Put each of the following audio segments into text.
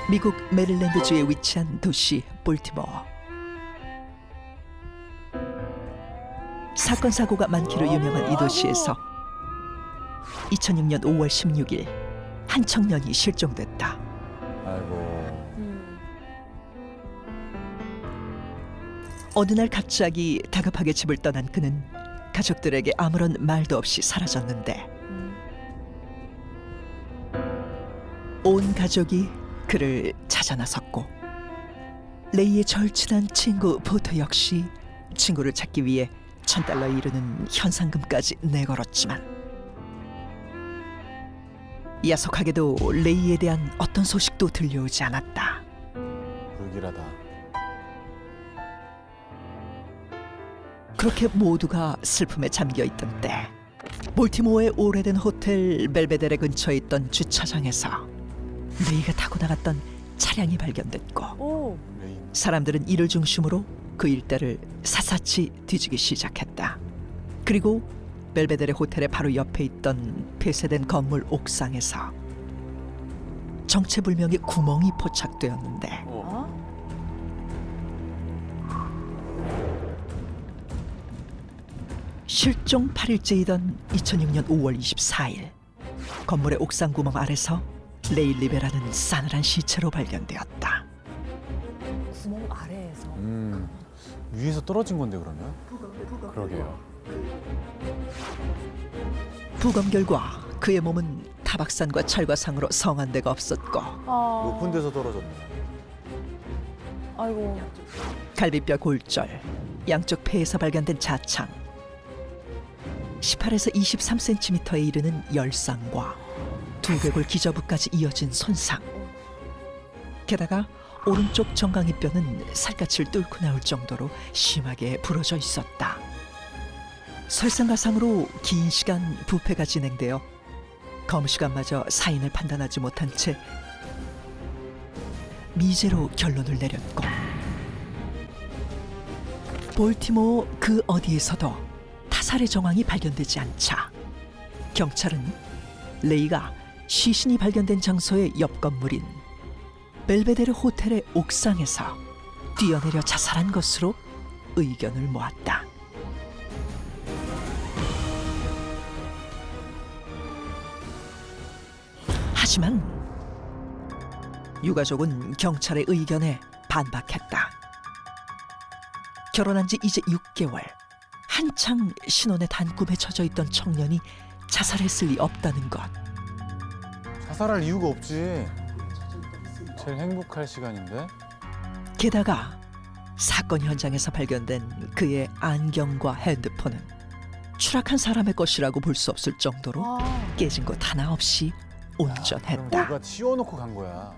미국 메릴랜드주에 위치한 도시 볼티모어. 사건 사고가 많기로 유명한 이 도시에서 2006년 5월 16일 한 청년이 실종됐다. 아이고. 어느 날 갑자기 다급하게 집을 떠난 그는 가족들에게 아무런 말도 없이 사라졌는데 온 가족이 그를 찾아 나섰고 레이의 절친한 친구 보터 역시 친구를 찾기 위해 $1,000에 이르는 현상금까지 내걸었지만 야속하게도 레이에 대한 어떤 소식도 들려오지 않았다. 불길하다. 그렇게 모두가 슬픔에 잠겨있던 때 볼티모어의 오래된 호텔 벨베데레 근처에 있던 주차장에서 레이가 타고 나갔던 차량이 발견됐고 오. 레인. 사람들은 이를 중심으로 그 일대를 샅샅이 뒤지기 시작했다. 그리고 벨베데레 호텔의 바로 옆에 있던 폐쇄된 건물 옥상에서 정체불명의 구멍이 포착되었는데 어? 실종 8일째이던 2006년 5월 24일 건물의 옥상 구멍 아래서 레이 리베라는 싸늘한 시체로 발견되었다. 구멍 아래에서. 위에서 떨어진 건데 그러면? 그러게요. 부검 결과 그의 몸은 타박산과 철과상으로 성한 데가 없었고 아. 높은 데서 떨어졌네. 아이고. 갈비뼈 골절, 양쪽 폐에서 발견된 자창, 18에서 23cm에 이르는 열상과 두개골 기저부까지 이어진 손상. 게다가 오른쪽 정강이뼈는 살갗을 뚫고 나올 정도로 심하게 부러져 있었다. 설상가상으로 긴 시간 부패가 진행되어 검시관마저 사인을 판단하지 못한 채 미제로 결론을 내렸고 볼티모어 그 어디에서도 타살의 정황이 발견되지 않자 경찰은 레이가 시신이 발견된 장소의 옆 건물인 벨베데르 호텔의 옥상에서 뛰어내려 자살한 것으로 의견을 모았다. 하지만 유가족은 경찰의 의견에 반박했다. 결혼한 지 이제 6개월, 한창 신혼의 단꿈에 젖어 있던 청년이 자살했을 리 없다는 것. 자살할 이유가 없지. 제일 행복할 시간인데. 게다가 사건 현장에서 발견된 그의 안경과 핸드폰은 추락한 사람의 것이라고 볼 수 없을 정도로 아. 깨진 것 하나 없이 그럼 온전했다. 누가 치워놓고 간 거야.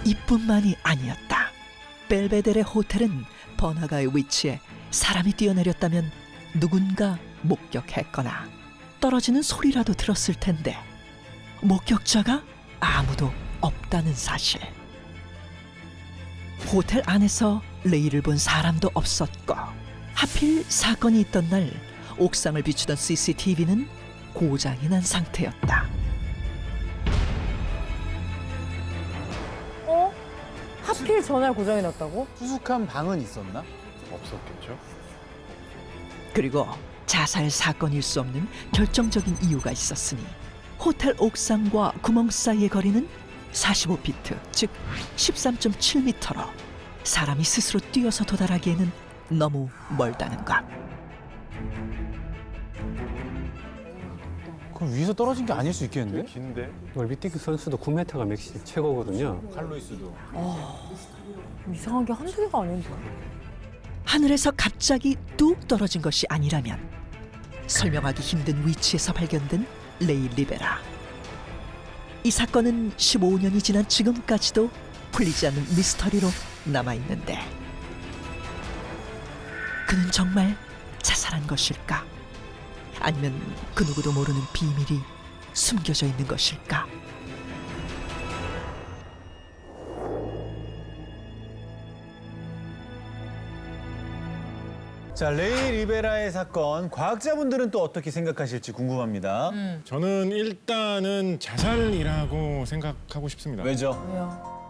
이뿐만이 아니었다. 벨베데레 호텔은 번화가에 위치해 사람이 뛰어내렸다면 누군가 목격했거나 떨어지는 소리라도 들었을 텐데 목격자가 아무도 없다는 사실. 호텔 안에서 레이를 본 사람도 없었고 하필 사건이 있던 날 옥상을 비추던 CCTV는 고장이 난 상태였다. 어? 하필 전날 고장이 났다고? 수숙한 방은 있었나? 없었겠죠. 그리고 자살 사건일 수 없는 결정적인 이유가 있었으니 호텔 옥상과 구멍 사이의 거리는 45피트, 즉 13.7m로 사람이 스스로 뛰어서 도달하기에는 너무 멀다는 것. 그럼 위에서 떨어진 게 아닐 수 있겠는데? 긴데? 올림픽 선수도 9m가 맥시 최고거든요. 칼로이스도. 이상한 게 한두 개가 아닌데. 하늘에서 갑자기 뚝 떨어진 것이 아니라면 설명하기 힘든 위치에서 발견된 레이 리베라. 이 사건은 15년이 지난 지금까지도 풀리지 않는 미스터리로 남아있는데 그는 정말 자살한 것일까? 아니면 그 누구도 모르는 비밀이 숨겨져 있는 것일까? 자, 레이 리베라의 사건, 과학자분들은 또 어떻게 생각하실지 궁금합니다. 저는 일단은 자살이라고 생각하고 싶습니다. 왜죠? 왜요?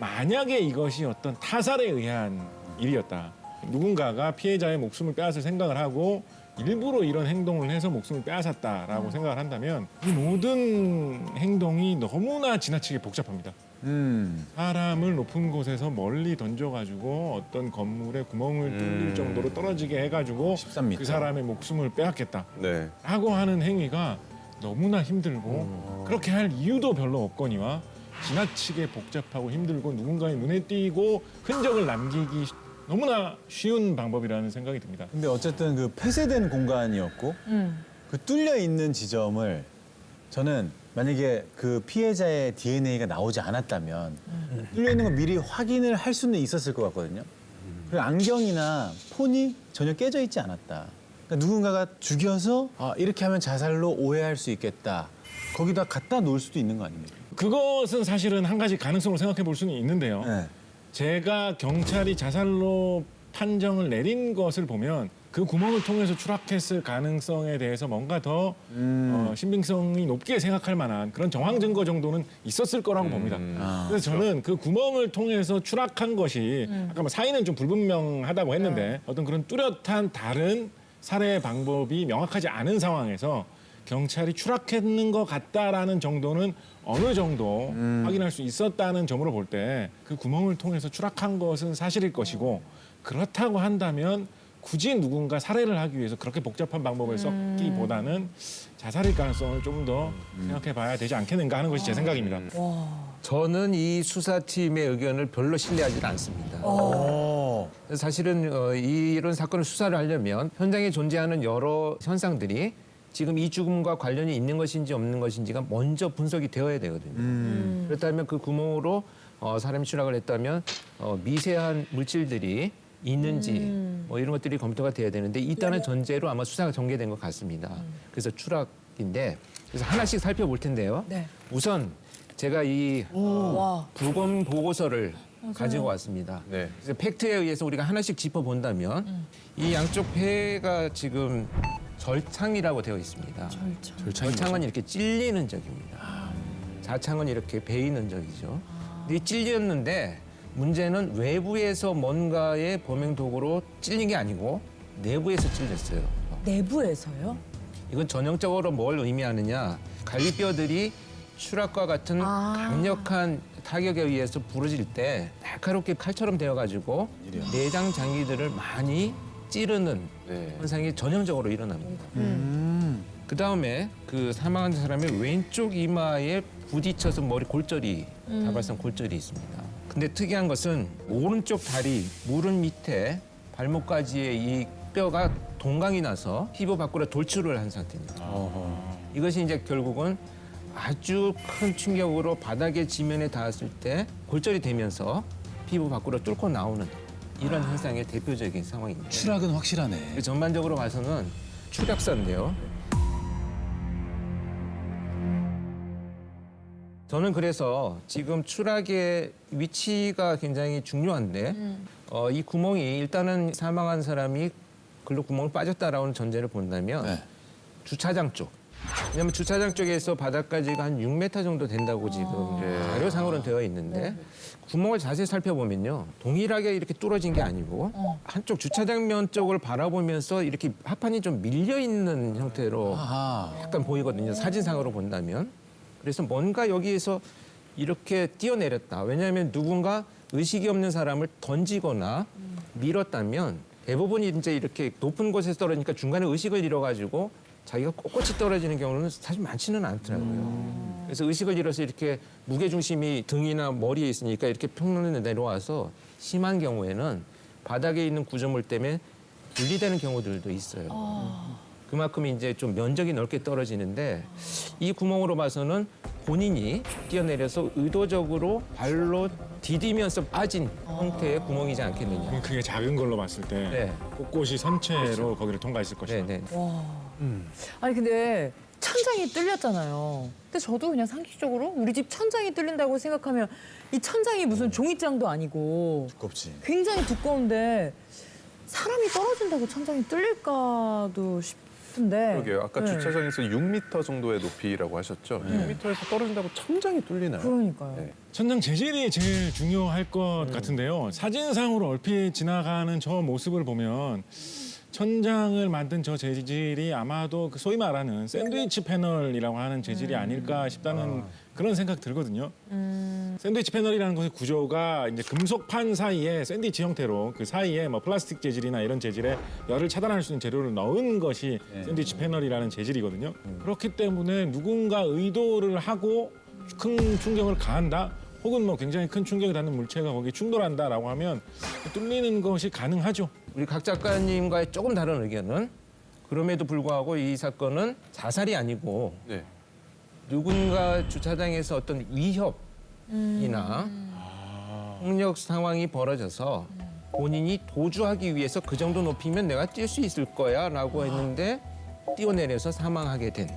만약에 이것이 어떤 타살에 의한 일이었다. 누군가가 피해자의 목숨을 빼앗을 생각을 하고 일부러 이런 행동을 해서 목숨을 빼앗았다라고 생각을 한다면 이 모든 행동이 너무나 지나치게 복잡합니다. 사람을 높은 곳에서 멀리 던져가지고 어떤 건물에 구멍을 뚫릴 정도로 떨어지게 해가지고 13m. 그 사람의 목숨을 빼앗겠다. 네. 라고 하는 행위가 너무나 힘들고 그렇게 할 이유도 별로 없거니와 지나치게 복잡하고 힘들고 누군가의 눈에 띄고 흔적을 남기기 너무나 쉬운 방법이라는 생각이 듭니다. 근데 어쨌든 그 폐쇄된 공간이었고 그 뚫려 있는 지점을 저는 만약에 그 피해자의 DNA가 나오지 않았다면 뚫려 있는 거 미리 확인을 할 수는 있었을 것 같거든요. 그리고 안경이나 폰이 전혀 깨져 있지 않았다. 그러니까 누군가가 죽여서 이렇게 하면 자살로 오해할 수 있겠다. 거기다 갖다 놓을 수도 있는 거 아닙니까? 그것은 사실은 한 가지 가능성으로 생각해 볼 수는 있는데요. 네. 제가 경찰이 자살로 판정을 내린 것을 보면 그 구멍을 통해서 추락했을 가능성에 대해서 뭔가 더 신빙성이 높게 생각할 만한 그런 정황 증거 정도는 있었을 거라고 봅니다. 그래서 저는 그 구멍을 통해서 추락한 것이 아까 뭐 사인은 좀 불분명하다고 했는데 어떤 그런 뚜렷한 다른 살해 방법이 명확하지 않은 상황에서 경찰이 추락했는 것 같다라는 정도는 어느 정도 확인할 수 있었다는 점으로 볼 때 그 구멍을 통해서 추락한 것은 사실일 것이고 그렇다고 한다면 굳이 누군가 살해를 하기 위해서 그렇게 복잡한 방법을 썼기보다는 자살일 가능성을 좀 더 생각해 봐야 되지 않겠는가 하는 것이 제 생각입니다. 저는 이 수사팀의 의견을 별로 신뢰하지 않습니다. 사실은 이런 사건을 수사를 하려면 현장에 존재하는 여러 현상들이 지금 이 죽음과 관련이 있는 것인지 없는 것인지가 먼저 분석이 되어야 되거든요. 그렇다면 그 구멍으로 사람이 추락을 했다면 미세한 물질들이 있는지 뭐 이런 것들이 검토가 돼야 되는데 있다는 전제로 아마 수사가 전개된 것 같습니다. 그래서 추락인데 그래서 하나씩 살펴볼 텐데요. 네. 우선 제가 이 와. 부검 보고서를 가지고 왔습니다. 네. 그래서 팩트에 의해서 우리가 하나씩 짚어본다면 이 양쪽 폐가 지금 절창이라고 되어 있습니다. 절창은 이렇게 찔리는 적입니다. 자창은 이렇게 베이는 적이죠. 근데 이 찔렸는데 문제는 외부에서 뭔가의 범행 도구로 찔린 게 아니고 내부에서 찔렸어요. 내부에서요? 이건 전형적으로 뭘 의미하느냐. 갈비뼈들이 추락과 같은 강력한 타격에 의해서 부러질 때 날카롭게 칼처럼 되어가지고 내장 장기들을 많이 찌르는 네. 현상이 전형적으로 일어납니다. 그 다음에 그 사망한 사람의 왼쪽 이마에 부딪혀서 머리 골절이 다발성 골절이 있습니다. 근데 특이한 것은 오른쪽 다리 무릎 밑에 발목까지의 이 뼈가 동강이 나서 피부 밖으로 돌출을 한 상태입니다. 이것이 이제 결국은 아주 큰 충격으로 바닥의 지면에 닿았을 때 골절이 되면서 피부 밖으로 뚫고 나오는 이런 현상의 대표적인 상황입니다. 추락은 확실하네. 전반적으로 봐서는 추락사인데요. 저는 그래서 지금 추락의 위치가 굉장히 중요한데 이 구멍이 일단은 사망한 사람이 글로 구멍을 빠졌다라는 전제를 본다면 주차장 쪽. 왜냐하면 주차장 쪽에서 바닥까지가 한 6m 정도 된다고 지금 자료상으로는 되어 있는데 구멍을 자세히 살펴보면요. 동일하게 이렇게 뚫어진 게 아니고 한쪽 주차장면 쪽을 바라보면서 이렇게 하판이 좀 밀려 있는 형태로 약간 보이거든요. 사진상으로 본다면. 그래서 뭔가 여기에서 이렇게 뛰어내렸다. 왜냐하면 누군가 의식이 없는 사람을 던지거나 밀었다면 대부분이 이제 이렇게 높은 곳에서 떨어지니까 중간에 의식을 잃어가지고 자기가 꼿꼿이 떨어지는 경우는 사실 많지는 않더라고요. 그래서 의식을 잃어서 이렇게 무게중심이 등이나 머리에 있으니까 이렇게 평면에 내려와서 심한 경우에는 바닥에 있는 구조물 때문에 분리되는 경우들도 있어요. 그만큼 이제 좀 면적이 넓게 떨어지는데 이 구멍으로 봐서는 본인이 뛰어내려서 의도적으로 발로 디디면서 빠진 형태의 구멍이지 않겠느냐. 그럼 그게 작은 걸로 봤을 때 네. 꼿꼿이 선체로 거기를 통과했을 것이다. 네네. 아니 근데 천장이 뚫렸잖아요. 근데 저도 그냥 상식적으로 우리 집 천장이 뚫린다고 생각하면 이 천장이 무슨 종이장도 아니고 두껍지. 굉장히 두꺼운데 사람이 떨어진다고 천장이 뚫릴까도 근데 그러게요. 아까 네. 주차장에서 6m 정도의 높이라고 하셨죠. 6m에서 떨어진다고 천장이 뚫리나요? 그러니까요. 네. 천장 재질이 제일 중요할 것 같은데요. 사진상으로 얼핏 지나가는 저 모습을 보면 천장을 만든 저 재질이 아마도 그 소위 말하는 샌드위치 패널이라고 하는 재질이 아닐까 싶다는 그런 생각 들거든요. 샌드위치 패널이라는 것의 구조가 이제 금속판 사이에 샌드위치 형태로 그 사이에 뭐 플라스틱 재질이나 이런 재질에 열을 차단할 수 있는 재료를 넣은 것이 샌드위치 패널이라는 재질이거든요. 그렇기 때문에 누군가 의도를 하고 큰 충격을 가한다. 혹은 뭐 굉장히 큰 충격을 받는 물체가 거기에 충돌한다라고 하면 뚫리는 것이 가능하죠. 우리 각 작가님과의 조금 다른 의견은 그럼에도 불구하고 이 사건은 자살이 아니고 네. 누군가 주차장에서 어떤 위협이나 폭력 상황이 벌어져서 본인이 도주하기 위해서 그 정도 높이면 내가 뛸 수 있을 거야 라고 했는데 뛰어내려서 사망하게 된.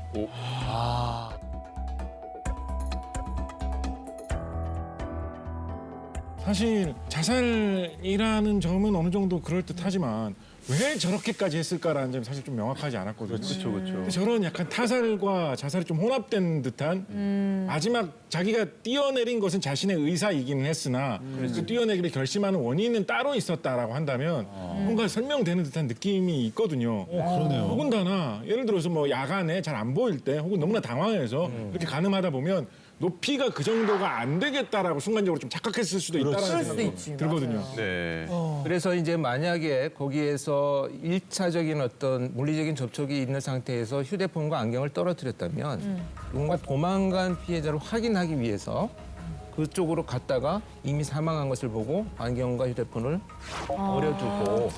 사실 자살이라는 점은 어느 정도 그럴듯하지만 왜 저렇게까지 했을까라는 점이 사실 좀 명확하지 않았거든요. 그렇죠, 그렇죠. 근데 저런 약간 타살과 자살이 좀 혼합된 듯한 마지막 자기가 뛰어내린 것은 자신의 의사이기는 했으나 그 뛰어내기를 결심하는 원인은 따로 있었다라고 한다면 뭔가 설명되는 듯한 느낌이 있거든요. 그러네요. 더군다나 예를 들어서 뭐 야간에 잘 안 보일 때 혹은 너무나 당황해서 이렇게 가늠하다 보면 높이가 그 정도가 안 되겠다라고 순간적으로 좀 착각했을 수도 있다는 그럴 수도 생각이 있지. 들거든요. 맞아요. 네. 그래서 이제 만약에 거기에서 일차적인 어떤 물리적인 접촉이 있는 상태에서 휴대폰과 안경을 떨어뜨렸다면 누군가 도망간 피해자를 확인하기 위해서 그쪽으로 갔다가 이미 사망한 것을 보고 안경과 휴대폰을 버려두고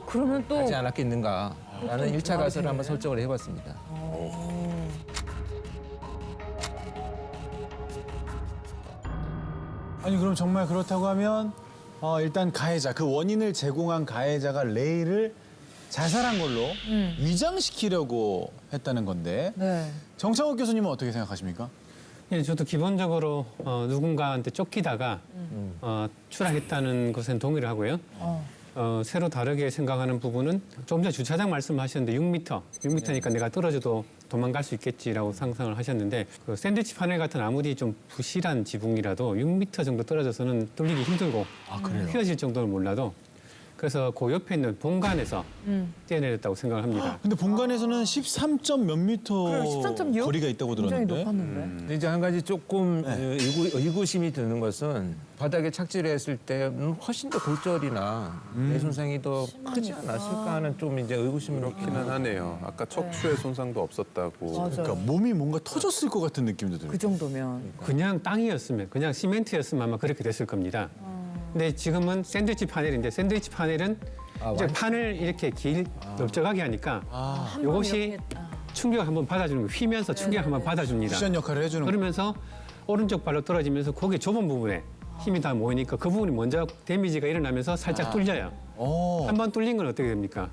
그러면 또 하지 않았겠는가라는 일차 가설을 한번 설정을 해봤습니다. 아니 그럼 정말 그렇다고 하면 일단 가해자 그 원인을 제공한 가해자가 레이를 자살한 걸로 위장시키려고 했다는 건데 네. 정창욱 교수님은 어떻게 생각하십니까? 예, 저도 기본적으로 누군가한테 쫓기다가 추락했다는 것엔 동의를 하고요. 새로 다르게 생각하는 부분은 조금 전에 주차장 말씀하셨는데 6m니까 내가 떨어져도 도망갈 수 있겠지라고 상상을 하셨는데 그 샌드위치 파넬 같은 아무리 좀 부실한 지붕이라도 6m 정도 떨어져서는 뚫리기 힘들고 휘어질 정도는 몰라도 그래서 그 옆에 있는 본관에서 뛰어내렸다고 생각을 합니다. 근데 본관에서는 13점 몇 미터 그래, 13.6? 거리가 있다고 굉장히 들었는데 높았는데. 근데 이제 한 가지 조금 의구심이 드는 것은 바닥에 착지를 했을 때는 훨씬 더 골절이나 뇌 손상이 더 크지 않았을까 하는 좀 이제 의구심이 그렇기는 하네요. 아까 척추의 손상도 없었다고. 맞아요. 그러니까 몸이 뭔가 터졌을 것 같은 느낌도 들어요. 그 정도면. 그냥 땅이었으면, 그냥 시멘트였으면 아마 그렇게 됐을 겁니다. 근데 지금은 샌드위치 파넬인데 샌드위치 파넬은 이제 판을 이렇게 넓적하게 하니까 이것이 충격 한번 받아주는 거 휘면서 충격 한번 받아줍니다. 쿠션 역할을 해주는 거. 그러면서 오른쪽 발로 떨어지면서 거기 좁은 부분에 힘이 다 모이니까 그 부분이 먼저 데미지가 일어나면서 살짝 뚫려요. 한 번 뚫린 건 어떻게 됩니까?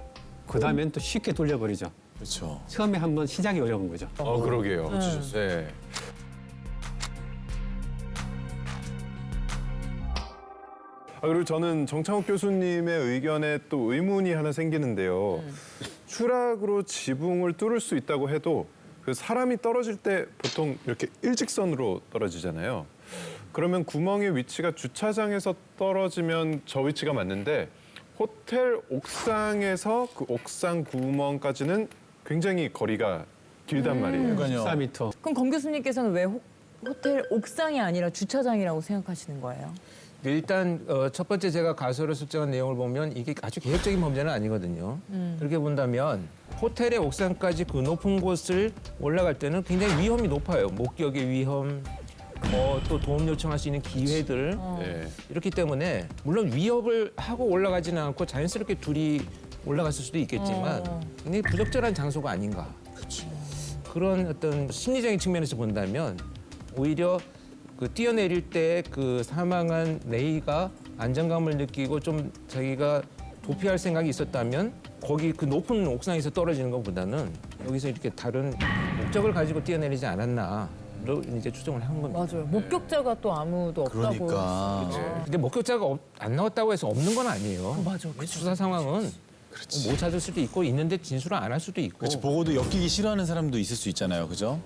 그 다음엔 또 쉽게 뚫려버리죠. 그렇죠. 처음에 한번 시작이 어려운 거죠. 그러게요. 네. 그리고 저는 정창욱 교수님의 의견에 또 의문이 하나 생기는데요. 추락으로 지붕을 뚫을 수 있다고 해도 그 사람이 떨어질 때 보통 이렇게 일직선으로 떨어지잖아요. 그러면 구멍의 위치가 주차장에서 떨어지면 저 위치가 맞는데 호텔 옥상에서 그 옥상 구멍까지는 굉장히 거리가 길단 말이에요. 그러니까요. 4m. 그럼 검 교수님께서는 왜 호텔 옥상이 아니라 주차장이라고 생각하시는 거예요? 일단 첫 번째 제가 가설을 설정한 내용을 보면 이게 아주 계획적인 범죄는 아니거든요. 그렇게 본다면 호텔의 옥상까지 그 높은 곳을 올라갈 때는 굉장히 위험이 높아요. 목격의 위험, 또 도움 요청할 수 있는 기회들 네. 이렇기 때문에 물론 위협을 하고 올라가지는 않고 자연스럽게 둘이 올라갔을 수도 있겠지만 굉장히 부적절한 장소가 아닌가. 그런 어떤 심리적인 측면에서 본다면 오히려 그 뛰어내릴 때 그 사망한 레이가 안정감을 느끼고 좀 자기가 도피할 생각이 있었다면 거기 그 높은 옥상에서 떨어지는 것보다는 여기서 이렇게 다른 목적을 가지고 뛰어내리지 않았나로 이제 추정을 한 겁니다. 맞아요. 목격자가 또 아무도 없다고. 그러니까. 근데 목격자가 안 나왔다고 해서 없는 건 아니에요. 맞아. 수사 상황은 못 찾을 수도 있고 있는데 진술을 안 할 수도 있고. 그렇지, 보고도 엮이기 싫어하는 사람도 있을 수 있잖아요, 그죠?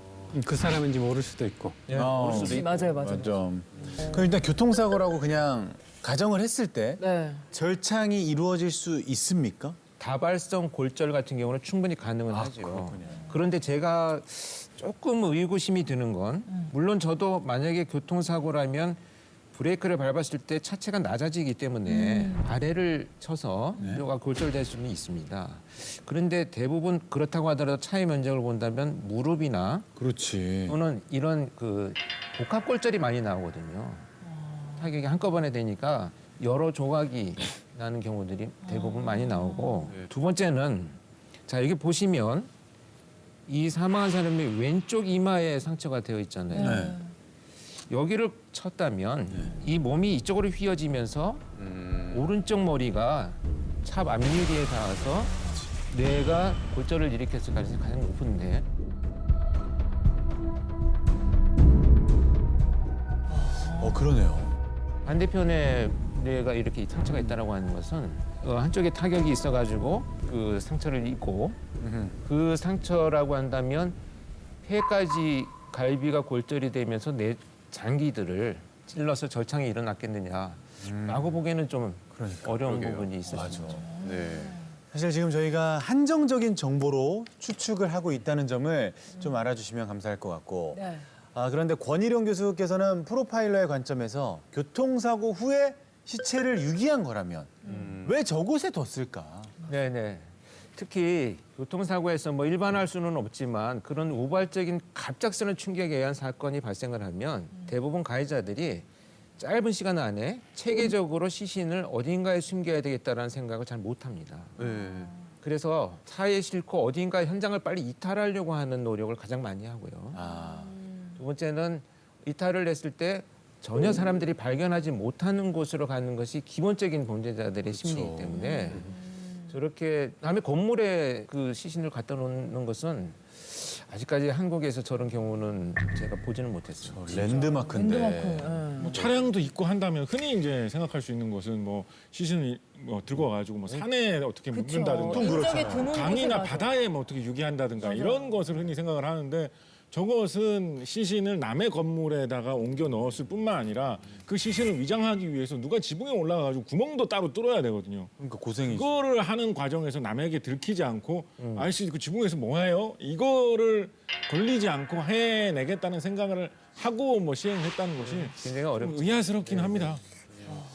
그 사람인지 모를 수도 있고. 예, 모를 수도 있고. 맞아요. 맞아. 그럼 일단 교통사고라고 그냥 가정을 했을 때 네. 절창이 이루어질 수 있습니까? 다발성 골절 같은 경우는 충분히 가능은 하죠. 그런데 제가 조금 의구심이 드는 건 물론 저도 만약에 교통사고라면 브레이크를 밟았을 때 차체가 낮아지기 때문에 아래를 쳐서 뼈가 골절될 수는 있습니다. 그런데 대부분 그렇다고 하더라도 차의 면적을 본다면 무릎이나 그렇지. 또는 이런 그 복합 골절이 많이 나오거든요. 타격이 한꺼번에 되니까 여러 조각이 나는 경우들이 대부분 많이 나오고 두 번째는 자 여기 보시면 이 사망한 사람이 왼쪽 이마에 상처가 되어 있잖아요. 네. 여기를 쳤다면 이 몸이 이쪽으로 휘어지면서 오른쪽 머리가 차 앞유리에 닿아서 뇌가 골절을 일으켰을 가능성이 가장 높은데 그러네요. 반대편에 뇌가 이렇게 상처가 있다라고 하는 것은 한쪽에 타격이 있어가지고 그 상처를 입고 그 상처라고 한다면 폐까지 갈비가 골절이 되면서 뇌 장기들을 찔러서 절창이 일어났겠느냐라고 보기에는 좀 어려운 부분이 있었죠. 사실 지금 저희가 한정적인 정보로 추측을 하고 있다는 점을 좀 알아주시면 감사할 것 같고 네. 그런데 권일용 교수께서는 프로파일러의 관점에서 교통사고 후에 시체를 유기한 거라면 왜 저곳에 뒀을까? 네네. 특히 교통사고에서 뭐 일반화할 수는 없지만 그런 우발적인 갑작스러운 충격에 의한 사건이 발생을 하면 대부분 가해자들이 짧은 시간 안에 체계적으로 시신을 어딘가에 숨겨야 되겠다라는 생각을 잘 못합니다. 그래서 차에 싣고 어딘가 현장을 빨리 이탈하려고 하는 노력을 가장 많이 하고요. 두 번째는 이탈을 했을 때 전혀 사람들이 발견하지 못하는 곳으로 가는 것이 기본적인 범죄자들의 심리이기 때문에 저렇게 남의 건물에 그 시신을 갖다 놓는 것은 아직까지 한국에서 저런 경우는 제가 보지는 못했어요. 랜드마크인데. 뭐 차량도 있고 한다면 흔히 이제 생각할 수 있는 것은 뭐 시신을 뭐 들고 와가지고 뭐 산에 어떻게 묻는다든가 인적이 드문 곳에 강이나 가서. 바다에 뭐 어떻게 유기한다든가 이런 것을 흔히 생각을 하는데 저것은 시신을 남의 건물에다가 옮겨 넣었을 뿐만 아니라 그 시신을 위장하기 위해서 누가 지붕에 올라가가지고 구멍도 따로 뚫어야 되거든요. 그러니까 고생이지. 그거를 하는 과정에서 남에게 들키지 않고 아저씨 그 지붕에서 뭐 해요? 이거를 걸리지 않고 해내겠다는 생각을 하고 뭐 시행했다는 것이 굉장히 어렵죠. 의아스럽긴 합니다.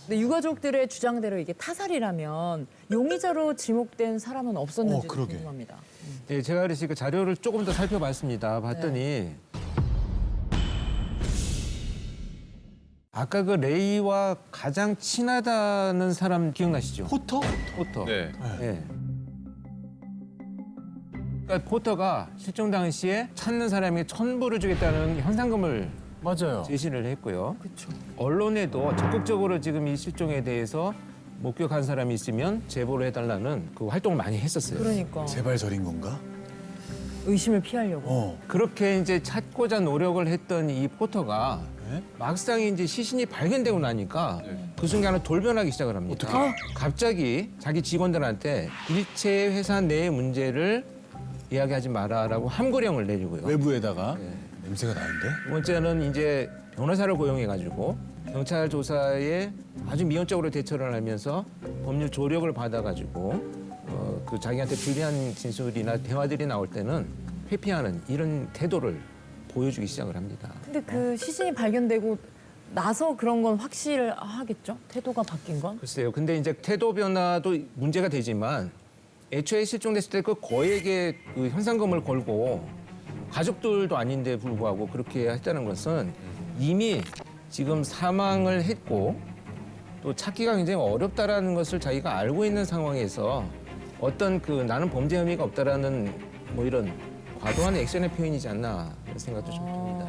근데 유가족들의 주장대로 이게 타살이라면 용의자로 지목된 사람은 없었는지 그러게. 궁금합니다. 네, 제가 그래서 그 자료를 조금 더 살펴봤습니다. 봤더니 아까 그 레이와 가장 친하다는 사람 기억나시죠? 포터? 포터. 네. 네. 그러니까 포터가 실종 당시에 찾는 사람에게 1,000불을 주겠다는 현상금을 맞아요. 제시를 했고요. 언론에도 적극적으로 지금 이 실종에 대해서 목격한 사람이 있으면 제보를 해달라는 그 활동을 많이 했었어요. 그러니까 제발 저린 건가? 의심을 피하려고. 그렇게 이제 찾고자 노력을 했던 이 포터가 네? 막상 이제 시신이 발견되고 나니까 그 순간에 돌변하기 시작을 합니다. 갑자기 자기 직원들한테 일체 회사 내의 문제를 이야기하지 마라라고 함구령을 내리고요. 외부에다가 냄새가 나는데? 두 번째는 이제 변호사를 고용해가지고 경찰 조사에 아주 미온적으로 대처를 하면서 법률 조력을 받아가지고 그 자기한테 불리한 진술이나 대화들이 나올 때는 회피하는 이런 태도를 보여주기 시작을 합니다. 근데 그 시신이 발견되고 나서 그런 건 확실하겠죠? 태도가 바뀐 건? 글쎄요. 근데 이제 태도 변화도 문제가 되지만 애초에 실종됐을 때 그 거액의 그 현상금을 걸고 가족들도 아닌데 불구하고 그렇게 했다는 것은 이미 지금 사망을 했고 또 찾기가 굉장히 어렵다라는 것을 자기가 알고 있는 상황에서 어떤 그 나는 범죄 혐의가 없다라는 뭐 이런 과도한 액션의 표현이지 않나 생각도 좀 듭니다.